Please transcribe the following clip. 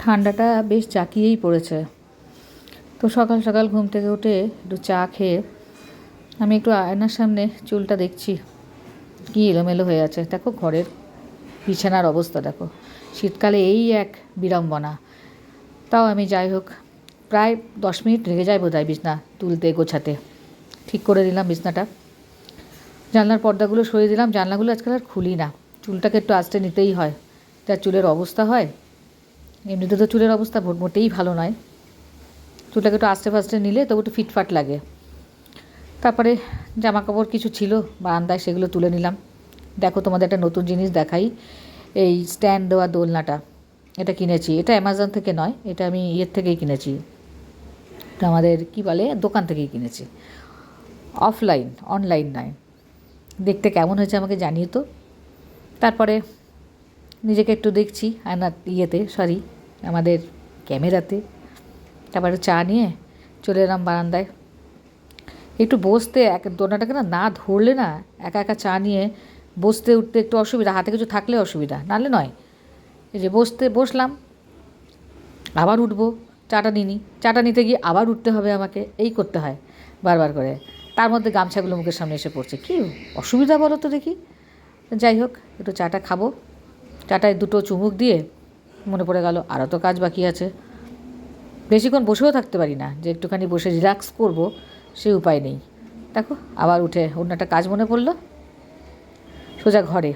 ঠান্ডাটা বেশ জাঁকিয়েই পড়েছে। তো সকাল সকাল ঘুম থেকে উঠে একটু চা খেয়ে আমি একটু আয়নার সামনে চুলটা দেখছি, কী এলোমেলো হয়ে আছে। দেখো ঘরের বিছানার অবস্থা দেখো, শীতকালে এই এক বিড়ম্বনা। তাও আমি যাই হোক প্রায় 10 মিনিট লেগে যায় বোধহয় বিছনা তুলতে গোছাতে। ঠিক করে দিলাম বিছনাটা, জানলার পর্দাগুলো সরিয়ে দিলাম। জানলাগুলো আজকাল আর খুলি না, চুলটাকে একটু আঁচড়ে নিতেই হয়, যা চুলের অবস্থা হয়। এমনিতে তো চুলের অবস্থা মোটেই ভালো নয়, চুলটাকে একটু আস্তে ফাস্তে নিলে তবু একটু ফিটফাট লাগে। তারপরে জামা কাপড় কিছু ছিল বারান্দায়, সেগুলো তুলে নিলাম। দেখো তোমাদের একটা নতুন জিনিস দেখাই, এই স্ট্যান্ড দেওয়া দোলনাটা, এটা কিনেছি। এটা অ্যামাজন থেকে নয়, এটা আমি ইয়ের থেকেই কিনেছি, এটা আমাদের কী বলে দোকান থেকেই কিনেছি, অফলাইন, অনলাইন নয়। দেখতে কেমন হয়েছে আমাকে জানিয়ে তো। তারপরে নিজেকে একটু দেখছি আয়নার আমাদের ক্যামেরাতে। তারপরে চা নিয়ে চলে এলাম বারান্দায়, একটু বসতে দোলনাটাকে না ধরলে না একা একা চা নিয়ে বসতে উঠতে একটু অসুবিধা, হাতে কিছু থাকলে অসুবিধা, নাহলে নয়। এই যে বসলাম, আবার উঠবো, চাটা চাটা নিতে গিয়ে আবার উঠতে হবে আমাকে, এই করতে হয় বারবার করে। তার মধ্যে গামছাগুলো মুখের সামনে এসে পড়ছে, কী অসুবিধা বলো তো দেখি। যাই হোক একটু চাটা খাবো, চাটায় দুটো চুমুক দিয়ে মনে পড়ে গেল আরও তো কাজ বাকি আছে। বেশিক্ষণ বসেও থাকতে পারি না, যে একটুখানি বসে রিল্যাক্স করব সে উপায় নেই। দেখো আবার উঠে অন্য একটা কাজ মনে পড়লো, সোজা ঘরে